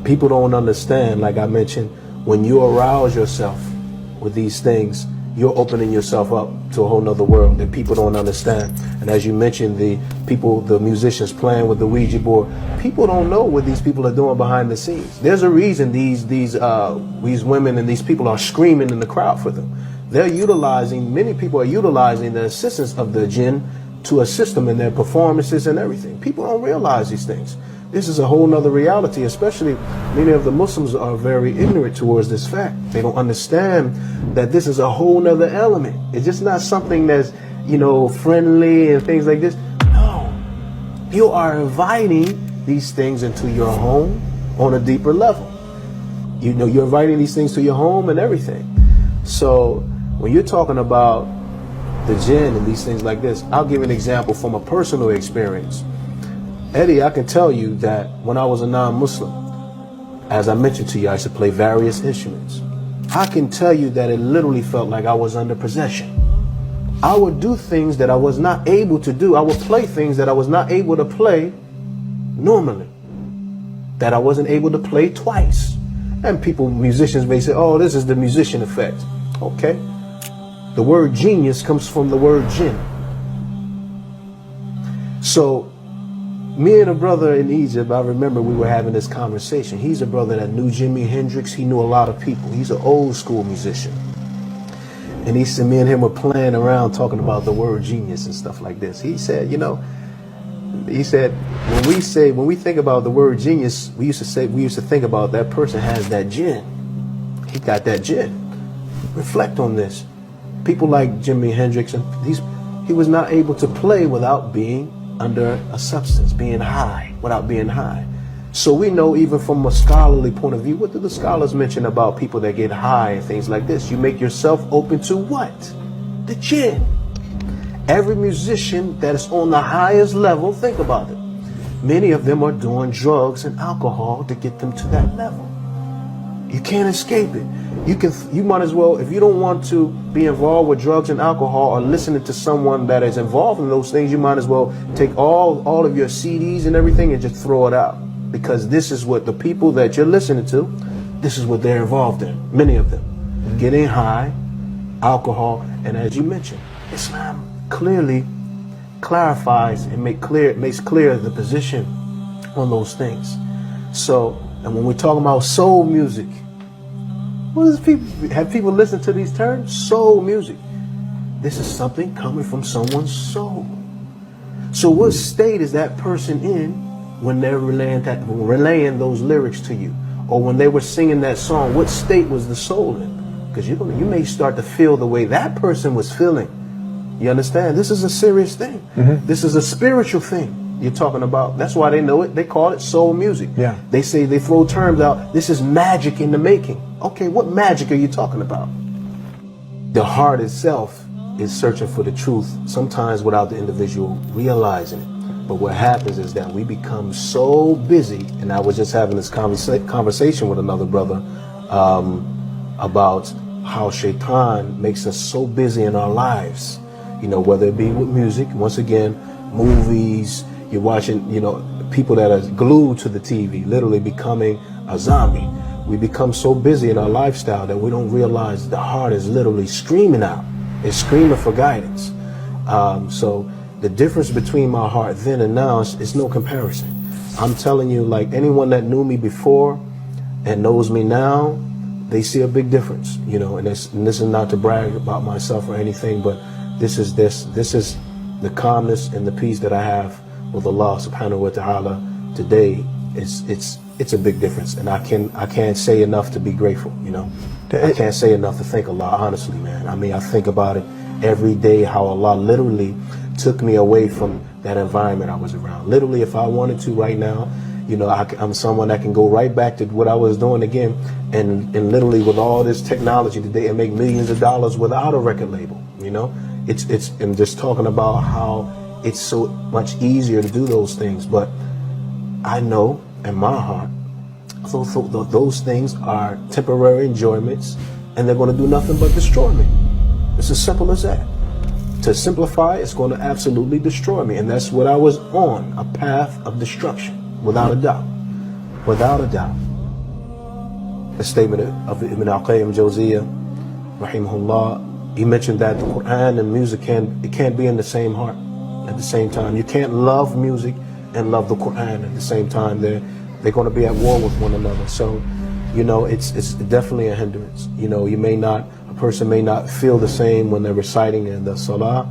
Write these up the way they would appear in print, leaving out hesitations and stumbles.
people don't understand, like I mentioned, when you arouse yourself with these things, you're opening yourself up to a whole nother world that people don't understand. And as you mentioned, the musicians playing with the Ouija board, people don't know what these people are doing behind the scenes. There's a reason these women and these people are screaming in the crowd for them. Many people are utilizing the assistance of the jinn to assist them in their performances and everything. People don't realize these things. This is a whole nother reality, especially many of the Muslims are very ignorant towards this fact. They don't understand that this is a whole nother element. It's just not something that's, friendly and things like this. No, you are inviting these things into your home on a deeper level. You're inviting these things to your home and everything. So when you're talking about the jinn and these things like this, I'll give an example from a personal experience. Eddie, I can tell you that when I was a non-Muslim, as I mentioned to you, I used to play various instruments. I can tell you that it literally felt like I was under possession. I would do things that I was not able to do. I would play things that I was not able to play normally, that I wasn't able to play twice. And musicians may say, oh, this is the musician effect. Okay. The word genius comes from the word jinn. So, me and a brother in Egypt, I remember we were having this conversation. He's a brother that knew Jimi Hendrix. He knew a lot of people. He's an old school musician. And he said, me and him were playing around talking about the word genius and stuff like this. He said, when we think about the word genius, we used to think about that person has that jinn. He got that jinn. Reflect on this. People like Jimi Hendrix, and he was not able to play without being under a substance, without being high. So we know, even from a scholarly point of view, what do the scholars mention about people that get high and things like this? You make yourself open to what? The jinn. Every musician that is on the highest level, think about it. Many of them are doing drugs and alcohol to get them to that level. You can't escape it. You might as well, if you don't want to be involved with drugs and alcohol or listening to someone that is involved in those things, you might as well take all of your CDs and everything and just throw it out. Because this is what the people that you're listening to, this is what they're involved in. Many of them. Getting high, alcohol, and as you mentioned, Islam clearly clarifies and makes clear the position on those things. So, and when we're talking about soul music, have people listened to these terms? Soul music. This is something coming from someone's soul. So what state is that person in when they're relaying those lyrics to you? Or when they were singing that song, what state was the soul in? Because you may start to feel the way that person was feeling. You understand? This is a serious thing. Mm-hmm. This is a spiritual thing you're talking about. That's why they know it. They call it soul music. Yeah. They throw terms out. This is magic in the making. Okay, what magic are you talking about? The heart itself is searching for the truth, sometimes without the individual realizing it. But what happens is that we become so busy, and I was just having this conversation with another brother about how Shaitan makes us so busy in our lives, whether it be with music, once again, movies, you're watching, people that are glued to the TV, literally becoming a zombie. We become so busy in our lifestyle that we don't realize the heart is literally screaming out. It's screaming for guidance. So the difference between my heart then and now is no comparison. I'm telling you, like anyone that knew me before and knows me now, they see a big difference, and this is not to brag about myself or anything, but this is the calmness and the peace that I have with Allah subhanahu wa ta'ala today. It's a big difference, and I can't say enough to be grateful, I can't say enough to thank Allah, honestly, man. I mean, I think about it every day, how Allah literally took me away from that environment I was around. Literally, if I wanted to right now, I'm someone that can go right back to what I was doing again, and literally with all this technology today, and make millions of dollars without a record label, I'm just talking about how it's so much easier to do those things. But I know in my heart, those things are temporary enjoyments, and they're going to do nothing but destroy me. It's as simple as that. To simplify, it's going to absolutely destroy me. And that's what I was on, a path of destruction, without a doubt. Without a doubt. a statement of Ibn al-Qayyim Jawziyah, rahimahullah. He mentioned that the Quran and music can't be in the same heart at the same time. You can't love music and love the Quran at the same time. They're going to be at war with one another. So, you know, it's definitely a hindrance. You know, a person may not feel the same when they're reciting in the salah.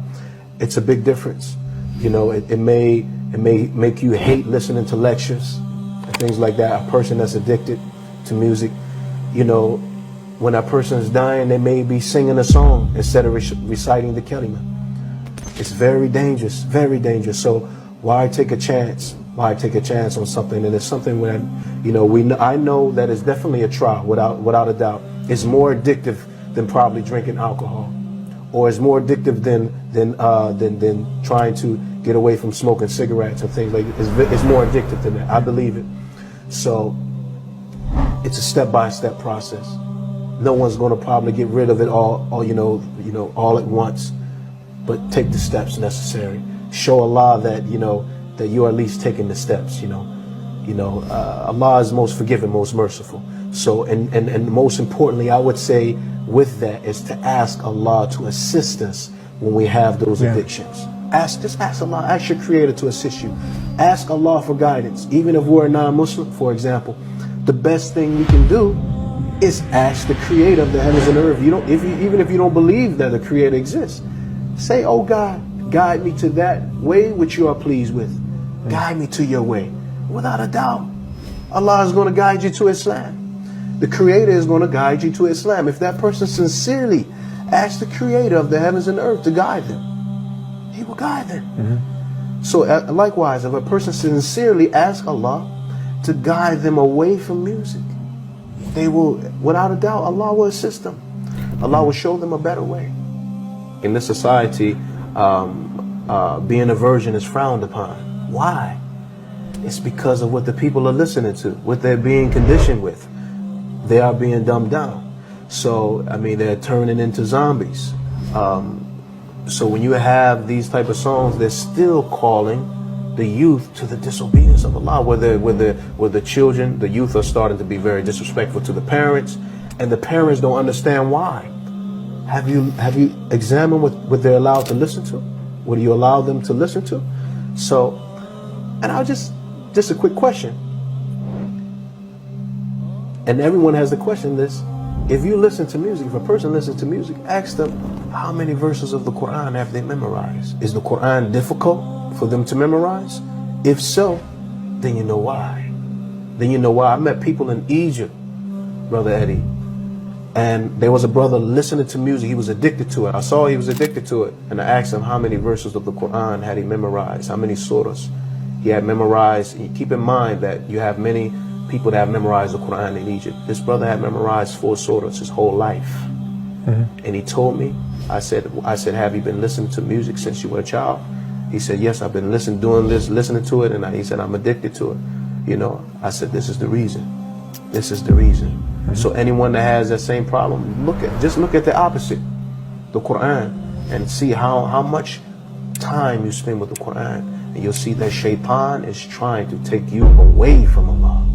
It's a big difference. You know, it may make you hate listening to lectures and things like that. A person that's addicted to music, you know, when that person is dying, they may be singing a song instead of reciting the kalima. It's very dangerous, very dangerous. So why take a chance? Why take a chance on something? And it's something that, you know, I know that it's definitely a trial, without a doubt. It's more addictive than probably drinking alcohol, or it's more addictive than trying to get away from smoking cigarettes and things like that. It's more addictive than that. I believe it. So it's a step-by-step process. No one's going to probably get rid of it all all at once, but take the steps necessary. Show Allah that that you are at least taking the steps. Allah is most forgiving, most merciful. So and most importantly, I would say with that is to ask Allah to assist us when we have those addictions. Just ask Allah, ask your Creator to assist you. Ask Allah for guidance. Even if we're a non-Muslim, for example, the best thing we can do is ask the Creator of the heavens and earth. Even if you don't believe that the Creator exists, say, "Oh God, guide me to that way which you are pleased with. Guide me to your way." Without a doubt, Allah is going to guide you to Islam. The Creator is going to guide you to Islam. If that person sincerely asks the Creator of the heavens and earth to guide them, He will guide them. So likewise, if a person sincerely asks Allah to guide them away from music, they will, without a doubt, Allah will assist them. Allah will show them a better way. In this society, being a virgin is frowned upon. Why? It's because of what the people are listening to, what they're being conditioned with. They are being dumbed down. So, I mean, they're turning into zombies. So when you have these type of songs, they're still calling the youth to the disobedience of Allah. Where the children, the youth are starting to be very disrespectful to the parents, and the parents don't understand why. Have you examined what they're allowed to listen to? What do you allow them to listen to? So, and I'll just a quick question. And everyone has the question this. If you listen to music, if a person listens to music, ask them how many verses of the Quran have they memorized? Is the Quran difficult for them to memorize? If so, then you know why. Then you know why. I met people in Egypt, Brother Eddie, and there was a brother listening to music. He was addicted to it. I saw he was addicted to it, and I asked him how many verses of the Quran had he memorized, how many surahs he had memorized. And keep in mind that you have many people that have memorized the Quran in Egypt. This brother had memorized 4 surahs his whole life. And he told me, I said, have you been listening to music since you were a child? He said, yes, I've been listening to it, and he said, I'm addicted to it. I said, this is the reason. This is the reason. So anyone that has that same problem, just look at the opposite, the Quran, and see how much time you spend with the Quran, and you'll see that Shaitan is trying to take you away from Allah.